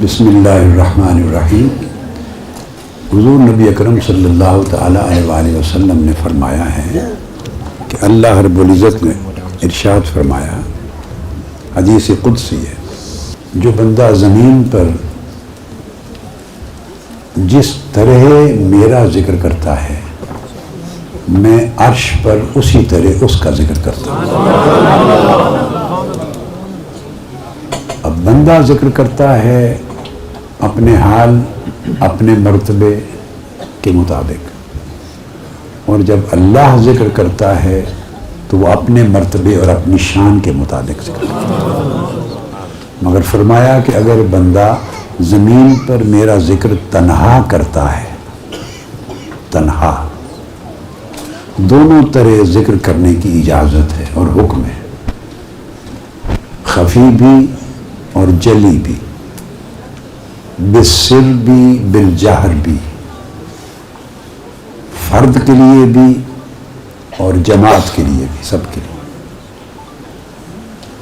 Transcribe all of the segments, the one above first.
بسم اللہ الرحمن الرحیم۔ حضور نبی اکرم صلی اللہ تعالیٰ علیہ وآلہ وسلم نے فرمایا ہے کہ اللہ رب العزت نے ارشاد فرمایا، حدیث قدسی ہے، جو بندہ زمین پر جس طرح میرا ذکر کرتا ہے میں عرش پر اسی طرح اس کا ذکر کرتا ہوں۔ اب بندہ ذکر کرتا ہے اپنے حال، اپنے مرتبے کے مطابق، اور جب اللہ ذکر کرتا ہے تو وہ اپنے مرتبے اور اپنی شان کے مطابق ذکر کرتا ہے۔ مگر فرمایا کہ اگر بندہ زمین پر میرا ذکر تنہا کرتا ہے، تنہا، دونوں طرح ذکر کرنے کی اجازت ہے اور حکم ہے، خفی بھی اور جلی بھی، بالسر بھی بالجہر بھی، فرد کے لیے بھی اور جماعت کے لیے بھی، سب کے لیے۔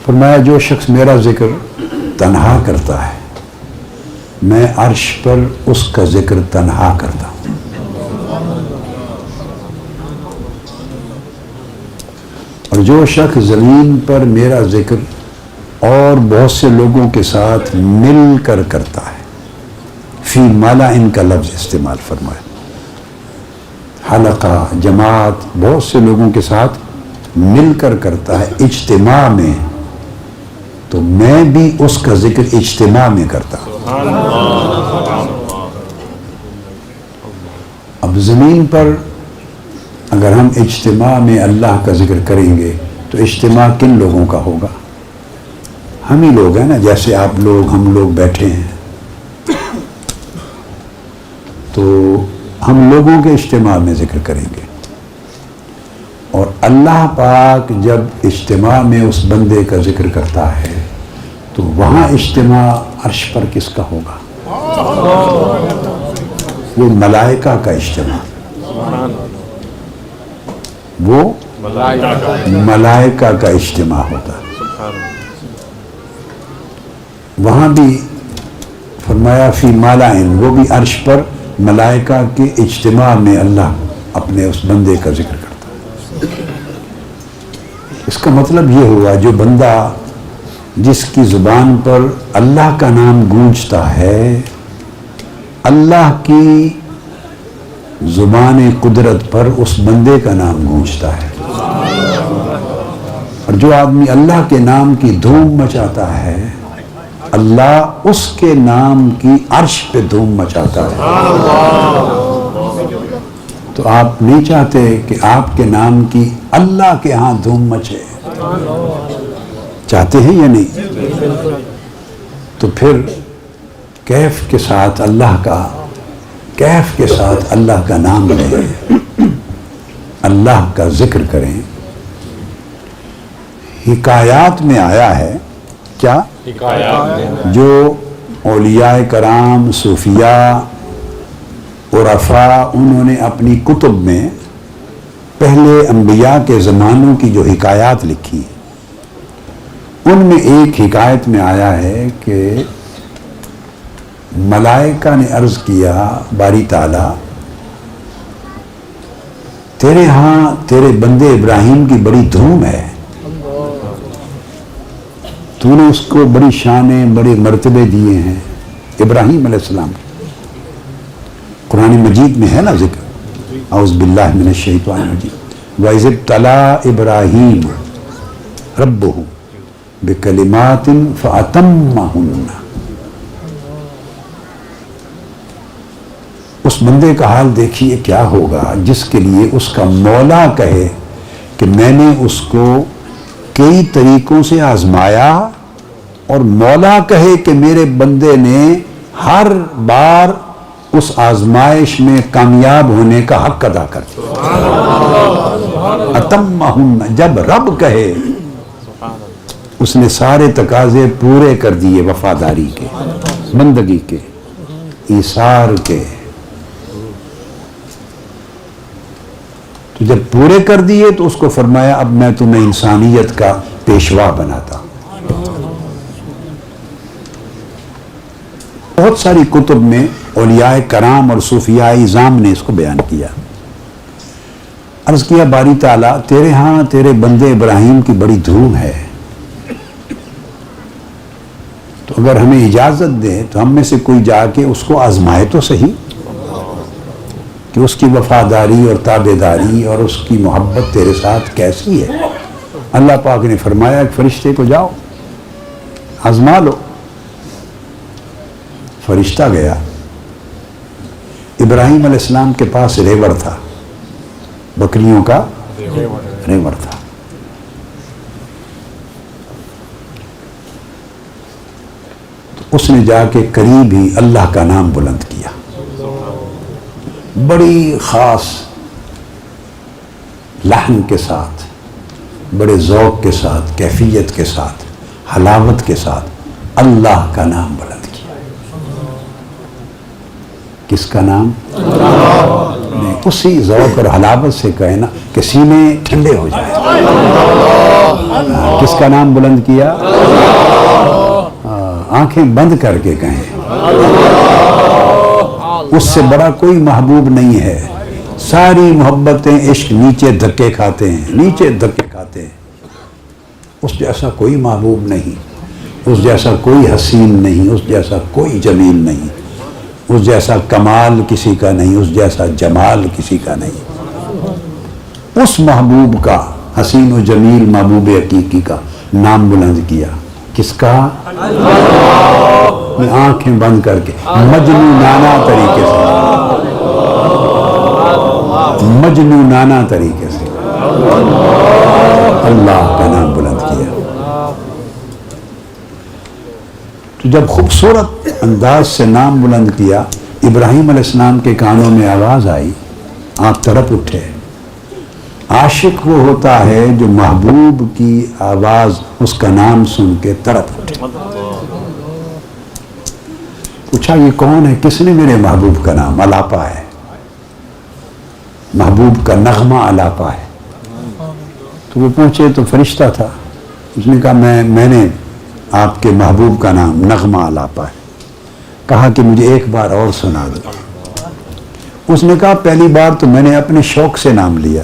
فرمایا جو شخص میرا ذکر تنہا کرتا ہے میں عرش پر اس کا ذکر تنہا کرتا ہوں۔ اور جو شخص زمین پر میرا ذکر اور بہت سے لوگوں کے ساتھ مل کر کرتا ہے، فی مالا ان کا لفظ استعمال فرمایا، حلقہ، جماعت، بہت سے لوگوں کے ساتھ مل کر کرتا ہے اجتماع میں، تو میں بھی اس کا ذکر اجتماع میں کرتا ہوں۔ اب زمین پر اگر ہم اجتماع میں اللہ کا ذکر کریں گے تو اجتماع کن لوگوں کا ہوگا؟ ہم ہی لوگ ہیں نا، جیسے آپ لوگ، ہم لوگ بیٹھے ہیں، تو ہم لوگوں کے اجتماع میں ذکر کریں گے، اور اللہ پاک جب اجتماع میں اس بندے کا ذکر کرتا ہے تو وہاں اجتماع عرش پر کس کا ہوگا؟ وہ ملائکہ کا اجتماع، وہ ملائکہ کا اجتماع ہوتا ہے۔ وہاں بھی فرمایا فی مالائن، وہ بھی عرش پر ملائکہ کے اجتماع میں اللہ اپنے اس بندے کا ذکر کرتا ہے۔ اس کا مطلب یہ ہوا جو بندہ جس کی زبان پر اللہ کا نام گونجتا ہے، اللہ کی زبان قدرت پر اس بندے کا نام گونجتا ہے، اور جو آدمی اللہ کے نام کی دھوم مچاتا ہے اللہ اس کے نام کی عرش پہ دھوم مچاتا ہے۔ تو آپ نہیں چاہتے کہ آپ کے نام کی اللہ کے ہاں دھوم مچے؟ چاہتے ہیں یا نہیں؟ تو پھر کیف کے ساتھ اللہ کا، کیف کے ساتھ اللہ کا نام لیں، اللہ کا ذکر کریں۔ حکایات میں آیا ہے، کیا؟ جو اولیاء کرام، صوفیاء، عرفاء، انہوں نے اپنی کتب میں پہلے انبیاء کے زمانوں کی جو حکایات لکھی، ان میں ایک حکایت میں آیا ہے کہ ملائکہ نے عرض کیا باری تعالیٰ، تیرے ہاں تیرے بندے ابراہیم کی بڑی دھوم ہے، تو نے اس کو بڑی شانیں، بڑے مرتبے دیے ہیں، ابراہیم علیہ السلام۔ قرآن مجید میں ہے نا ذکر، اعوذ باللہ من الشیطان الرجیم، وَإِذِ ابْتَلَىٰ إِبْرَاهِيمَ رَبُّهُ بِكَلِمَاتٍ فَأَتَمَّهُنَّ۔ اس بندے کا حال دیکھیے کیا ہوگا جس کے لیے اس کا مولا کہے کہ میں نے اس کو کئی طریقوں سے آزمایا، اور مولا کہے کہ میرے بندے نے ہر بار اس آزمائش میں کامیاب ہونے کا حق ادا کر دیا۔ اتمہن، جب رب کہے اس نے سارے تقاضے پورے کر دیے، وفاداری کے، بندگی کے، ایثار کے۔ تو جب پورے کر دیے تو اس کو فرمایا اب میں تمہیں انسانیت کا پیشوا بناتا ہوں۔ بہت ساری کتب میں اولیاء کرام اور صوفیاء اعظام نے اس کو بیان کیا. عرض کیا باری تعالیٰ تیرے ہاں تیرے بندے ابراہیم کی بڑی دھوم ہے، تو اگر ہمیں اجازت دے تو ہم میں سے کوئی جا کے اس کو آزمائے تو صحیح کہ اس کی وفاداری اور تابعداری اور اس کی محبت تیرے ساتھ کیسی ہے. اللہ پاک نے فرمایا ایک فرشتے کو جاؤ آزما لو. فرشتہ گیا. ابراہیم علیہ السلام کے پاس ریوڑ تھا، بکریوں کا ریوڑ تھا. تو اس نے جا کے قریب ہی اللہ کا نام بلند کیا، بڑی خاص لحن کے ساتھ، بڑے ذوق کے ساتھ، کیفیت کے ساتھ، حلاوت کے ساتھ اللہ کا نام بلند کیا. کس کا نام؟ نہیں، اسی ذوق اور حلاوت سے کہے نا کہ سینے ٹھنڈے ہو جائیں. کس کا نام بلند کیا؟ آنکھیں بند کر کے کہیں اس سے بڑا کوئی محبوب نہیں ہے. ساری محبتیں عشق نیچے دھکے کھاتے ہیں، نیچے دھکے کھاتے ہیں. اس جیسا کوئی محبوب نہیں، اس جیسا کوئی حسین نہیں، اس جیسا کوئی جمیل نہیں، اس جیسا کمال کسی کا نہیں، اس جیسا جمال کسی کا نہیں. اس محبوب کا، حسین و جمیل محبوب حقیقی کا نام بلند کیا. کس کا؟ آنکھیں بند کر کے مجنونانہ طریقے سے اللہ کا نام بلند کیا. تو جب خوبصورت انداز سے نام بلند کیا، ابراہیم علیہ السلام کے کانوں میں آواز آئی، آپ طرف اٹھے. عاشق وہ ہوتا ہے جو محبوب کی آواز، اس کا نام سن کے طرف اٹھے. پوچھا یہ کون ہے؟ کس نے میرے محبوب کا نام؟ الاپا ہے، محبوب کا نغمہ الاپا ہے. تو وہ پوچھے تو فرشتہ تھا. اس نے کہا میں نے آپ کے محبوب کا نام نغمہ الاپا ہے. کہا کہ مجھے ایک بار اور سنا دو. اس نے کہا پہلی بار تو میں نے اپنے شوق سے نام لیا،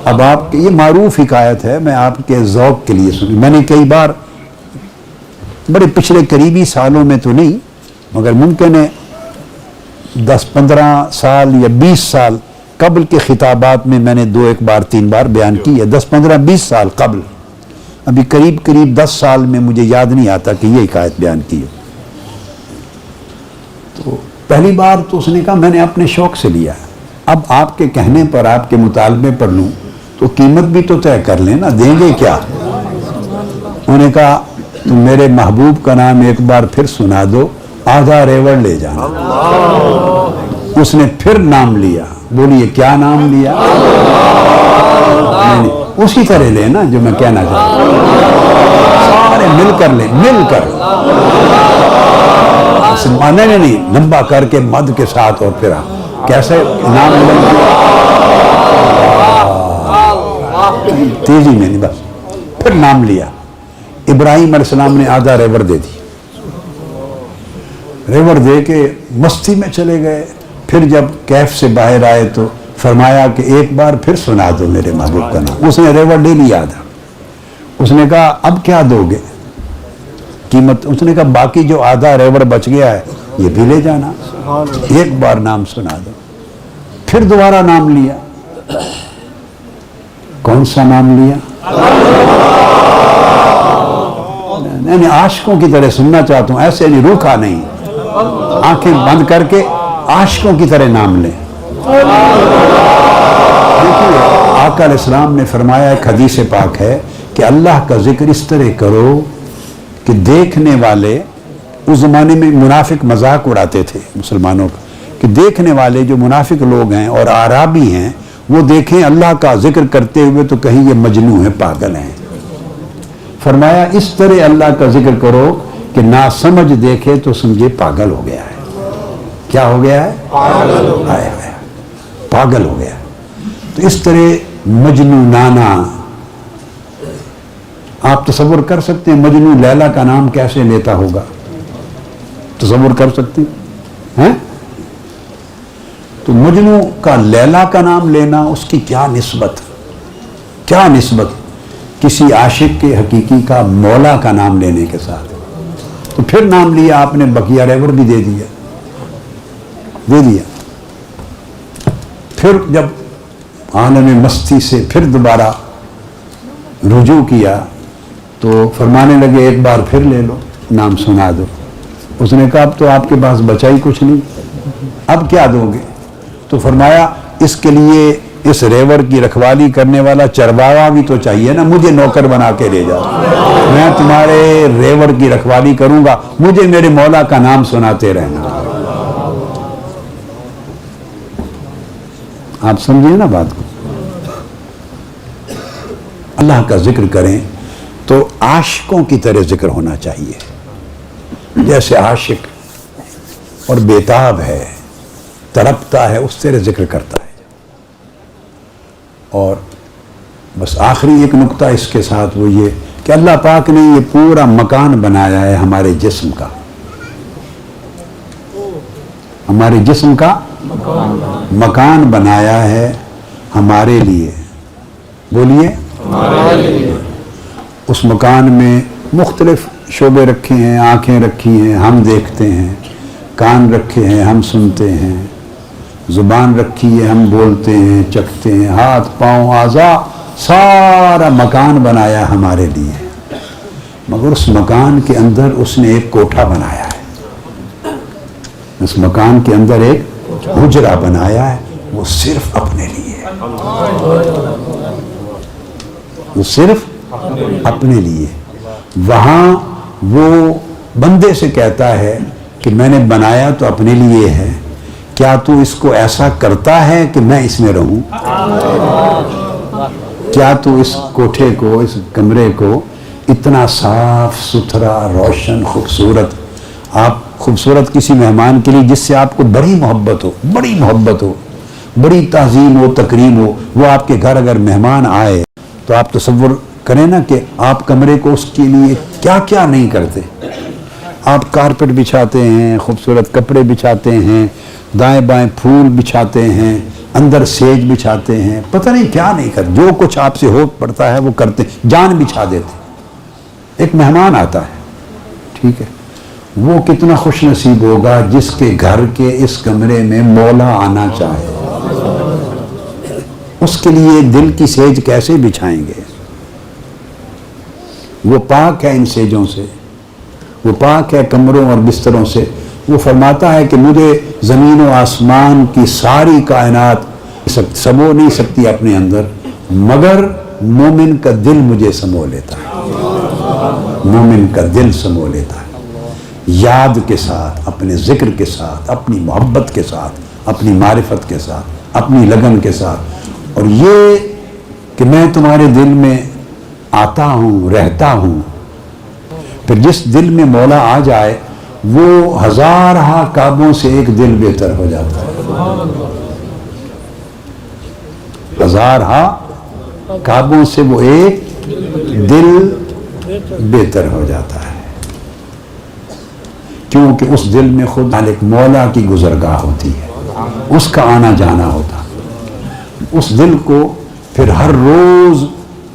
اب آپ یہ معروف حکایت ہے، میں آپ کے ذوق کے لیے سنی. میں نے کئی بار بڑے پچھلے قریبی سالوں میں تو نہیں، مگر ممکن ہے 10-15 سال یا 20 سال قبل کے خطابات میں نے 2-1 بار 3 بار بیان کی ہے. 10-15-20 سال قبل، ابھی قریب 10 سال میں مجھے یاد نہیں آتا کہ یہ حکایت بیان کی ہے. تو پہلی بار تو اس نے کہا میں نے اپنے شوق سے لیا، اب آپ کے کہنے پر، آپ کے مطالبے پر لوں تو قیمت بھی تو طے کر لیں نا، دیں گے کیا؟ انہوں نے کہا تم میرے محبوب کا نام ایک بار پھر سنا دو، آدھا ریوڑ لے جانا. اس نے پھر نام لیا. بولیے کیا نام لیا؟ نہیں، اسی طرح لے نا جو میں کہنا چاہتا ہوں، سارے مل کر لیں، مل کر. نہیں، لمبا کر کے مد کے ساتھ. اور پھر کیسے نام تیزی میں نہیں، بس پھر نام لیا. ابراہیم علیہ السلام نے آدھا ریوڑ دے دی. ریوڑ دے کے مستی میں چلے گئے. پھر جب کیف سے باہر آئے تو فرمایا کہ ایک بار پھر سنا دو میرے محبوب کا نام. اس نے ریوڑ لے لیا آدھا. اس نے کہا اب کیا دو گے قیمت؟ اس نے کہا باقی جو آدھا ریوڑ بچ گیا ہے یہ بھی لے جانا، ایک بار نام سنا دو. پھر دوبارہ نام لیا. کون سا نام لیا؟ نہیں، عاشقوں کی طرح سننا چاہتا ہوں، ایسے نہیں، روکھا نہیں، آنکھیں بند کر کے عاشقوں کی طرح نام لیں. آقا علیہ السلام نے فرمایا، ایک حدیث پاک ہے کہ اللہ کا ذکر اس طرح کرو کہ دیکھنے والے، اس زمانے میں منافق مذاق اڑاتے تھے مسلمانوں کا، کہ دیکھنے والے جو منافق لوگ ہیں اور اعرابی ہیں وہ دیکھیں اللہ کا ذکر کرتے ہوئے تو کہیں یہ مجنون ہیں، پاگل ہیں. فرمایا اس طرح اللہ کا ذکر کرو کہ نہ سمجھ دیکھے تو سمجھے پاگل ہو گیا ہے. کیا ہو گیا ہے؟ پاگل ہو گیا. تو اس طرح مجنونانہ، آپ تصور کر سکتے ہیں مجنون لیلا کا نام کیسے لیتا ہوگا؟ تصور کر سکتی ہیں؟ تو مجنو کا لیلا کا نام لینا، اس کی کیا نسبت کسی عاشق کے حقیقی کا مولا کا نام لینے کے ساتھ؟ تو پھر نام لیا آپ نے، بقیہ ریور بھی دے دیا۔ پھر جب عالم مستی سے پھر دوبارہ رجوع کیا تو فرمانے لگے ایک بار پھر لے لو، نام سنا دو۔ اس نے کہا اب تو آپ کے پاس بچا ہی کچھ نہیں، اب کیا دو گے؟ تو فرمایا اس کے لیے اس ریور کی رکھوالی کرنے والا چرواہا بھی تو چاہیے نا، مجھے نوکر بنا کے لے جاؤ، میں تمہارے ریور کی رکھوالی کروں گا، مجھے میرے مولا کا نام سناتے رہنا۔ آپ سمجھیں نا بات کو؟ اللہ کا ذکر کریں تو عاشقوں کی طرح ذکر ہونا چاہیے، جیسے عاشق اور بیتاب ہے، تڑپتا ہے، اس طرح ذکر کرتا ہے۔ اور بس آخری ایک نقطہ اس کے ساتھ وہ یہ کہ اللہ پاک نے یہ پورا مکان بنایا ہے ہمارے جسم کا، ہمارے جسم کا مکان بنایا ہے ہمارے لیے، بولیے اس مکان میں مختلف شعبے رکھے ہیں، آنکھیں رکھی ہیں ہم دیکھتے ہیں، کان رکھے ہیں ہم سنتے ہیں، زبان رکھی ہے ہم بولتے ہیں چکھتے ہیں، ہاتھ پاؤں اعضاء، سارا مکان بنایا ہمارے لیے۔ مگر اس مکان کے اندر اس نے ایک کوٹھا بنایا ہے، اس مکان کے اندر ایک حجرہ بنایا ہے، وہ صرف اپنے لیے، وہ صرف اپنے لیے۔ وہاں وہ بندے سے کہتا ہے کہ میں نے بنایا تو اپنے لیے ہے، کیا تو اس کو ایسا کرتا ہے کہ میں اس میں رہوں؟ کیا تو اس کوٹھے کو، اس کمرے کو اتنا صاف ستھرا، روشن، خوبصورت، آپ خوبصورت کسی مہمان کے لیے جس سے آپ کو بڑی محبت ہو، بڑی تعظیم ہو، تکریم ہو، وہ آپ کے گھر اگر مہمان آئے تو آپ تصور کریں نا کہ آپ کمرے کو اس کے لیے کیا کیا نہیں کرتے۔ آپ کارپٹ بچھاتے ہیں، خوبصورت کپڑے بچھاتے ہیں، دائیں بائیں پھول بچھاتے ہیں، اندر سیج بچھاتے ہیں، پتہ نہیں کیا نہیں کرتے، جو کچھ آپ سے ہو پڑتا ہے وہ کرتے، جان بچھا دیتے۔ ایک مہمان آتا ہے، ٹھیک ہے، وہ کتنا خوش نصیب ہوگا جس کے گھر کے اس کمرے میں مولا آنا چاہے، اس کے لیے دل کی سیج کیسے بچھائیں گے؟ وہ پاک ہے ان سیجوں سے، وہ پاک ہے کمروں اور بستروں سے۔ وہ فرماتا ہے کہ مجھے زمین و آسمان کی ساری کائنات سمو نہیں سکتی اپنے اندر، مگر مومن کا دل مجھے سمو لیتا ہے، مومن کا دل سمو لیتا ہے، یاد کے ساتھ، اپنے ذکر کے ساتھ، اپنی محبت کے ساتھ، اپنی معرفت کے ساتھ، اپنی لگن کے ساتھ۔ اور یہ کہ میں تمہارے دل میں آتا ہوں، رہتا ہوں، پھر جس دل میں مولا آ جائے وہ ہزارہ کعبوں سے ایک دل بہتر ہو جاتا ہے، ہزارہ کعبوں سے وہ ایک دل بہتر ہو جاتا ہے، کیونکہ اس دل میں خود مالک مولا کی گزرگاہ ہوتی ہے، اس کا آنا جانا ہوتا۔ اس دل کو پھر ہر روز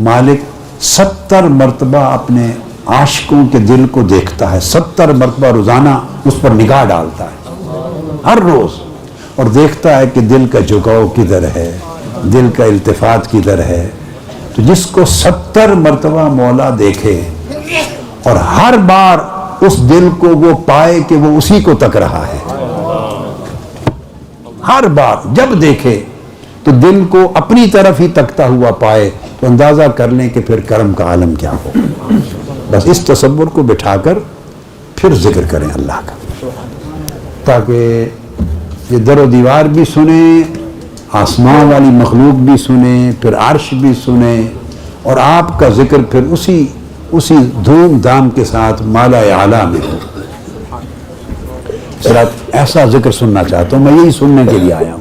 مالک 70 مرتبہ اپنے عاشقوں کے دل کو دیکھتا ہے، 70 مرتبہ روزانہ اس پر نگاہ ڈالتا ہے ہر روز، اور دیکھتا ہے کہ دل کا جھکاؤ کدھر ہے، دل کا التفات کدھر ہے۔ تو جس کو 70 مرتبہ مولا دیکھے اور ہر بار اس دل کو وہ پائے کہ وہ اسی کو تک رہا ہے، ہر بار جب دیکھے تو دل کو اپنی طرف ہی تکتا ہوا پائے، تو اندازہ کر لیں کہ پھر کرم کا عالم کیا ہو۔ بس اس تصور کو بٹھا کر پھر ذکر کریں اللہ کا، تاکہ یہ در و دیوار بھی سنیں، آسمان والی مخلوق بھی سنیں، پھر عرش بھی سنیں، اور آپ کا ذکر پھر اسی دھوم دھام کے ساتھ مالا اعلیٰ میں ہو۔ ایسا ذکر سننا چاہتا ہوں، میں یہی سننے کے لیے آیا ہوں۔